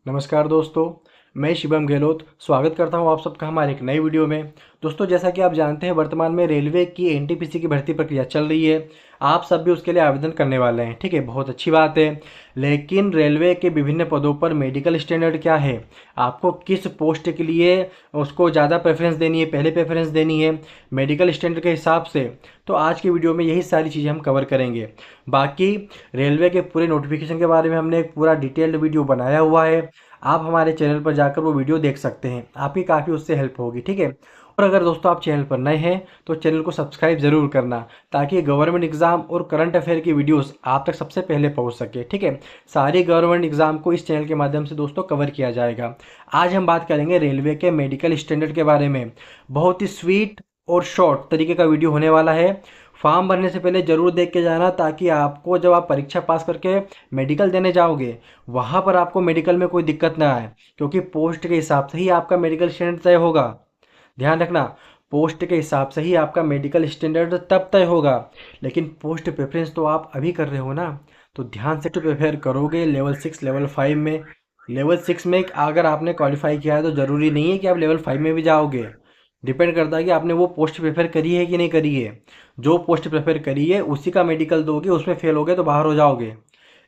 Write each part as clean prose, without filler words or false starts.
नमस्कार दोस्तों, मैं शिवम गहलोत स्वागत करता हूं आप सबका हमारे एक नई वीडियो में। दोस्तों, जैसा कि आप जानते हैं, वर्तमान में रेलवे की एनटीपीसी की भर्ती प्रक्रिया चल रही है। आप सब भी उसके लिए आवेदन करने वाले हैं, ठीक है, बहुत अच्छी बात है। लेकिन रेलवे के विभिन्न पदों पर मेडिकल स्टैंडर्ड क्या है, आपको किस पोस्ट के लिए उसको ज़्यादा प्रेफरेंस देनी है, पहले प्रेफरेंस देनी है मेडिकल स्टैंडर्ड के हिसाब से, तो आज की वीडियो में यही सारी चीज़ें हम कवर करेंगे। बाकी रेलवे के पूरे नोटिफिकेशन के बारे में हमने एक पूरा डिटेल्ड वीडियो बनाया हुआ है। आप हमारे चैनल पर जाकर वो वीडियो देख सकते हैं, आपकी काफ़ी उससे हेल्प होगी, ठीक है। और अगर दोस्तों आप चैनल पर नए हैं तो चैनल को सब्सक्राइब ज़रूर करना, ताकि गवर्नमेंट एग्ज़ाम और करंट अफेयर की वीडियोस आप तक सबसे पहले पहुंच सके, ठीक है। सारी गवर्नमेंट एग्ज़ाम को इस चैनल के माध्यम से दोस्तों कवर किया जाएगा। आज हम बात करेंगे रेलवे के मेडिकल स्टैंडर्ड के बारे में। बहुत ही स्वीट और शॉर्ट तरीके का वीडियो होने वाला है। फॉर्म भरने से पहले ज़रूर देख के जाना, ताकि आपको जब आप परीक्षा पास करके मेडिकल देने जाओगे वहाँ पर आपको मेडिकल में कोई दिक्कत ना आए, क्योंकि पोस्ट के हिसाब से ही आपका मेडिकल स्टैंडर्ड तय होगा। ध्यान रखना, पोस्ट के हिसाब से ही आपका मेडिकल स्टैंडर्ड तब तय होगा। लेकिन पोस्ट प्रेफरेंस तो आप अभी कर रहे हो ना, तो ध्यान से तो प्रिपेयर करोगे लेवल 6 लेवल 5 में। लेवल 6 में अगर आपने क्वालिफाई किया है तो ज़रूरी नहीं है कि आप लेवल 5 में भी जाओगे। डिपेंड करता है कि आपने वो पोस्ट प्रेफर करी है कि नहीं करी है। जो पोस्ट प्रेफर करी है उसी का मेडिकल दोगे, उसमें फेल हो गए तो बाहर हो जाओगे।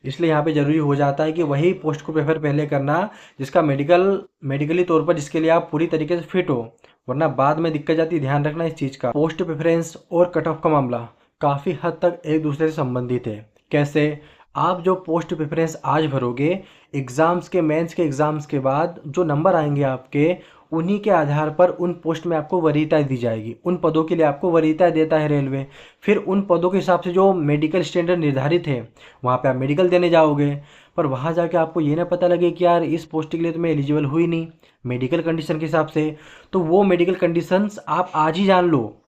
इसलिए यहाँ पे ज़रूरी हो जाता है कि वही पोस्ट को प्रेफर पहले करना जिसका मेडिकली तौर पर जिसके लिए आप पूरी तरीके से फिट हो, वरना बाद में दिक्कत जाती है। ध्यान रखना इस चीज़ का। पोस्ट प्रेफरेंस और कट ऑफ का मामला काफ़ी हद तक एक दूसरे से संबंधित है। कैसे? आप जो पोस्ट प्रेफरेंस आज भरोगे, एग्ज़ाम्स के मेंस के एग्ज़ाम्स के बाद जो नंबर आएंगे आपके, उन्हीं के आधार पर उन पोस्ट में आपको वरीयता दी जाएगी। उन पदों के लिए आपको वरीयता देता है रेलवे। फिर उन पदों के हिसाब से जो मेडिकल स्टैंडर्ड निर्धारित है, वहाँ पे आप मेडिकल देने जाओगे। पर वहाँ जाके आपको ये ना पता लगे कि यार इस पोस्ट के लिए तो मैं एलिजिबल हुई नहीं मेडिकल कंडीशन के हिसाब से, तो वो मेडिकल कंडीशंस आप आज ही जान लो,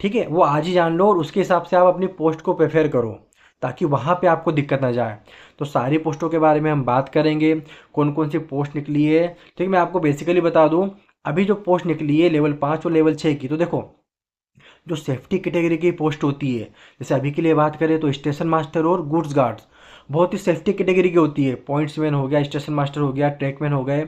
ठीक है। वो आज ही जान लो और उसके हिसाब से आप अपनी पोस्ट को प्रेफर करो, ताकि वहाँ पे आपको दिक्कत ना जाए। तो सारी पोस्टों के बारे में हम बात करेंगे, कौन कौन सी पोस्ट निकली है, ठीक। मैं आपको बेसिकली बता दूं, अभी जो पोस्ट निकली है लेवल 5 और लेवल 6 की, तो देखो, जो सेफ्टी कैटेगरी की पोस्ट होती है, जैसे अभी के लिए बात करें तो स्टेशन मास्टर और गुड्स गार्ड्स, बहुत ही सेफ्टी कैटेगरी की होती है। पॉइंट्समैन हो गया, स्टेशन मास्टर हो गया, ट्रैकमैन हो गए,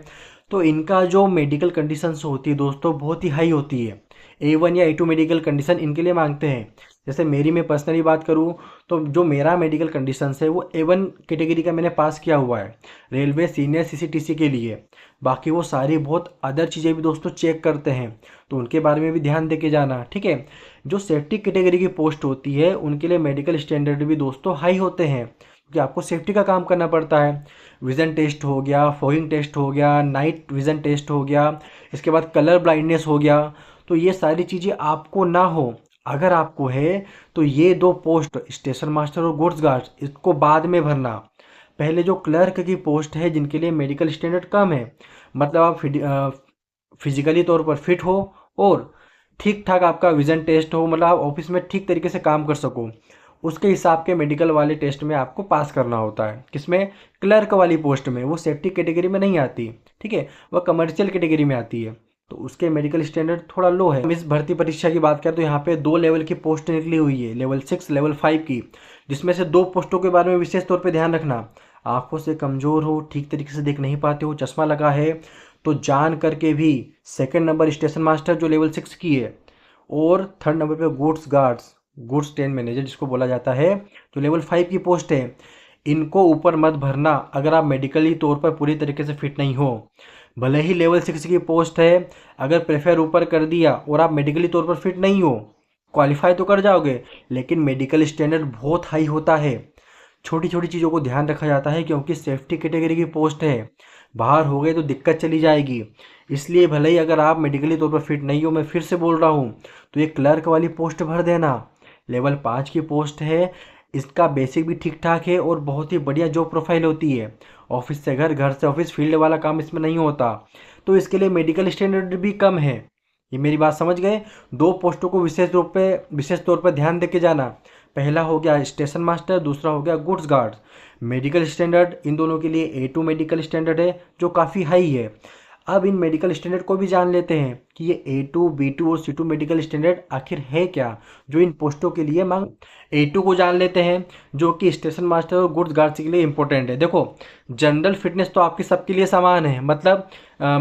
तो इनका जो मेडिकल कंडीशंस होती है दोस्तों बहुत ही हाई होती है। A1 या A2 मेडिकल कंडीशन इनके लिए मांगते हैं। जैसे मेरी मैं पर्सनली बात करूं, तो जो मेरा मेडिकल कंडीशंस है वो A1 कैटेगरी का मैंने पास किया हुआ है रेलवे सीनियर CCTC के लिए। बाकी वो सारी बहुत अदर चीज़ें भी दोस्तों चेक करते हैं, तो उनके बारे में भी ध्यान दे के जाना, ठीक है। जो सेफ्टी कैटेगरी की पोस्ट होती है उनके लिए मेडिकल स्टैंडर्ड भी दोस्तों हाई होते हैं, क्योंकि आपको सेफ्टी का काम करना पड़ता है। विज़न टेस्ट हो गया, फॉगिंग टेस्ट हो गया, नाइट विज़न टेस्ट हो गया, इसके बाद कलर ब्लाइंडनेस हो गया। तो ये सारी चीज़ें आपको ना हो, अगर आपको है तो ये दो पोस्ट स्टेशन मास्टर और गुड्स गार्ड्स इसको बाद में भरना। पहले जो क्लर्क की पोस्ट है जिनके लिए मेडिकल स्टैंडर्ड कम है, मतलब आप फिजिकली तौर पर फिट हो और ठीक ठाक आपका विजन टेस्ट हो, मतलब आप ऑफिस में ठीक तरीके से काम कर सको, उसके हिसाब के मेडिकल वाले टेस्ट में आपको पास करना होता है। किसमें? क्लर्क वाली पोस्ट में। वो सेफ्टी कैटेगरी में नहीं आती, ठीक है, वह कमर्शियल कैटेगरी में आती है, तो उसके मेडिकल स्टैंडर्ड थोड़ा लो है। हम इस भर्ती परीक्षा की बात करें तो यहाँ पे 2 लेवल की पोस्ट निकली हुई है, लेवल 6 लेवल 5 की, जिसमें से 2 पोस्टों के बारे में विशेष तौर पे ध्यान रखना। आंखों से कमज़ोर हो, ठीक तरीके से देख नहीं पाते हो, चश्मा लगा है, तो जान करके भी सेकंड नंबर स्टेशन मास्टर जो लेवल 6 की है, और थर्ड नंबर पे goods guards, goods train manager जिसको बोला जाता है, जो लेवल 5 की पोस्ट है, इनको ऊपर मत भरना अगर आप मेडिकली तौर पर पूरी तरीके से फिट नहीं हो। भले ही लेवल 6 की पोस्ट है, अगर प्रेफर ऊपर कर दिया और आप मेडिकली तौर पर फिट नहीं हो, क्वालिफाई तो कर जाओगे, लेकिन मेडिकल स्टैंडर्ड बहुत हाई होता है। छोटी छोटी चीज़ों को ध्यान रखा जाता है, क्योंकि सेफ्टी कैटेगरी की पोस्ट है, बाहर हो गए तो दिक्कत चली जाएगी। इसलिए भले ही अगर आप मेडिकली तौर पर फिट नहीं हो, मैं फिर से बोल रहा हूँ, तो ये क्लर्क वाली पोस्ट भर देना। लेवल 5 की पोस्ट है, इसका बेसिक भी ठीक ठाक है और बहुत ही बढ़िया जॉब प्रोफाइल होती है। ऑफिस से घर, घर से ऑफिस, फील्ड वाला काम इसमें नहीं होता, तो इसके लिए मेडिकल स्टैंडर्ड भी कम है। ये मेरी बात समझ गए? 2 पोस्टों को विशेष तौर पर ध्यान दे के जाना। पहला हो गया स्टेशन मास्टर, दूसरा हो गया goods guard. Medical standard in दोनों के लिए A2 मेडिकल स्टैंडर्ड है, जो काफ़ी हाई है। अब इन मेडिकल स्टैंडर्ड को भी जान लेते हैं कि ये A2 B2 और C2 मेडिकल स्टैंडर्ड आखिर है क्या, जो इन पोस्टों के लिए मांग। A2 को जान लेते हैं, जो कि स्टेशन मास्टर और गुड्स गार्ड्स के लिए इंपॉर्टेंट है। देखो, जनरल फिटनेस तो आपकी सबके लिए समान है, मतलब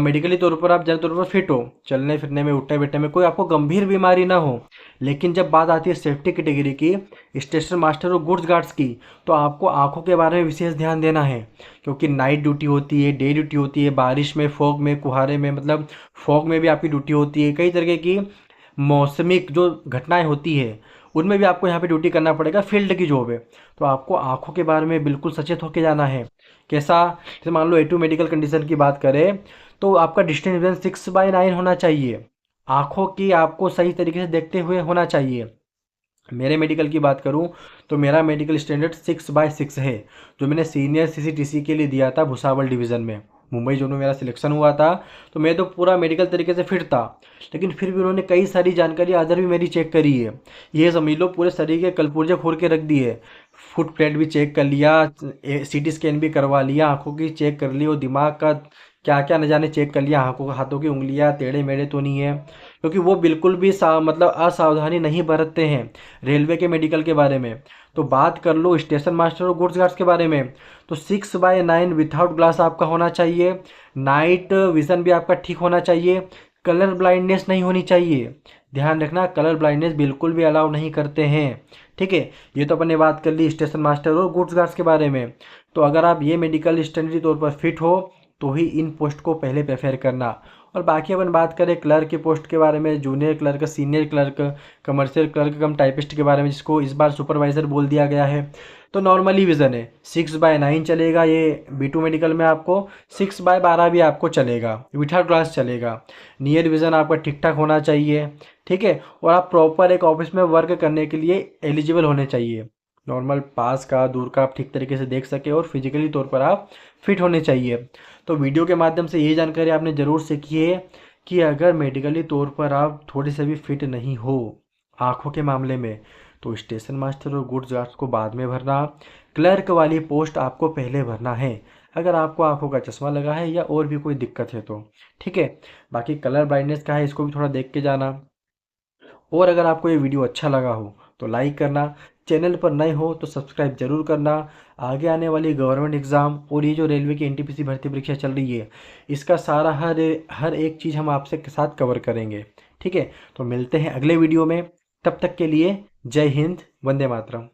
मेडिकली तौर पर आप जनरल तौर पर फिट हो, चलने फिरने में, उठने बैठने में कोई आपको गंभीर बीमारी ना हो। लेकिन जब बात आती है सेफ्टी कैटेगरी की, स्टेशन मास्टर और गुड्स गार्ड्स की, तो आपको आंखों के बारे में विशेष ध्यान देना है, क्योंकि नाइट ड्यूटी होती है, डे ड्यूटी होती है, बारिश में, फॉग में, कुहारे में, मतलब फॉग में भी आपकी ड्यूटी होती है, कई तरीके की मौसमिक जो घटनाएं होती है उनमें भी आपको यहाँ पे ड्यूटी करना पड़ेगा, फील्ड की जॉब है। तो आपको आंखों के बारे में बिल्कुल सचेत होकर जाना है। कैसा, जैसे मान लो A2 मेडिकल कंडीशन की बात करें तो आपका डिस्टेंस विजन 6/9 होना चाहिए, आंखों की आपको सही तरीके से देखते हुए होना चाहिए। मेरे मेडिकल की बात करूं तो मेरा मेडिकल स्टैंडर्ड 6/6 है, जो मैंने सीनियर CCTC के लिए दिया था भुसावल डिवीज़न में, मुंबई जोन में मेरा सिलेक्शन हुआ था। तो मैं तो पूरा मेडिकल तरीके से फिट था, लेकिन फिर भी उन्होंने कई सारी जानकारी अदर भी मेरी चेक करी है। ये समझ लो पूरे शरीर के कलपुर्जे खोल के रख दिए, फुट प्लेट भी चेक कर लिया, CT स्कैन भी करवा लिया, आंखों की चेक कर ली, और दिमाग का क्या क्या न जाने चेक कर लिया, आंखों हाथों की उंगलियां टेढ़े मेढ़े तो नहीं है, क्योंकि वो बिल्कुल भी मतलब असावधानी नहीं बरतते हैं रेलवे के मेडिकल के बारे में। तो बात कर लो स्टेशन मास्टर और गुड्स गार्ड्स के बारे में, तो 6/9 विथआउट ग्लास आपका होना चाहिए, नाइट विजन भी आपका ठीक होना चाहिए, कलर ब्लाइंडनेस नहीं होनी चाहिए। ध्यान रखना, कलर ब्लाइंडनेस बिल्कुल भी अलाउ नहीं करते हैं। ठीक है, ये तो अपन ने बात कर ली स्टेशन मास्टर और गुड्स गार्ड्स के बारे में। तो अगर आप ये मेडिकल स्टैंडर्ड तौर पर फिट हो तो ही इन पोस्ट को पहले प्रेफर करना। और बाकी अपन बात करें क्लर्क की पोस्ट के बारे में, junior clerk, senior clerk, commercial clerk कम टाइपिस्ट के बारे में, जिसको इस बार सुपरवाइज़र बोल दिया गया है, तो नॉर्मली विज़न है 6/9 चलेगा। ये B2 मेडिकल में आपको 6/12 भी आपको चलेगा, विथआउट ग्लास चलेगा। नियर विज़न आपका ठीक ठाक होना चाहिए, ठीक है, और आप प्रॉपर एक ऑफिस में वर्क करने के लिए एलिजिबल होने चाहिए। नॉर्मल पास का, दूर का आप ठीक तरीके से देख सके, और फिजिकली तौर पर आप फिट होने चाहिए। तो वीडियो के माध्यम से ये जानकारी आपने ज़रूर सीखी है कि अगर मेडिकली तौर पर आप थोड़े से भी फिट नहीं हो आँखों के मामले में, तो स्टेशन मास्टर और गुड्स गार्ड्स को बाद में भरना, क्लर्क वाली पोस्ट आपको पहले भरना है, अगर आपको आँखों का चश्मा लगा है या और भी कोई दिक्कत है तो। ठीक है, बाकी कलर ब्लाइंडनेस का है, इसको भी थोड़ा देख के जाना। और अगर आपको ये वीडियो अच्छा लगा हो तो लाइक करना, चैनल पर नए हो तो सब्सक्राइब जरूर करना। आगे आने वाली गवर्नमेंट एग्ज़ाम और ये जो रेलवे की NTPC भर्ती परीक्षा चल रही है, इसका सारा हर एक चीज़ हम आपसे के साथ कवर करेंगे। ठीक है, तो मिलते हैं अगले वीडियो में, तब तक के लिए जय हिंद, वंदे मातरम।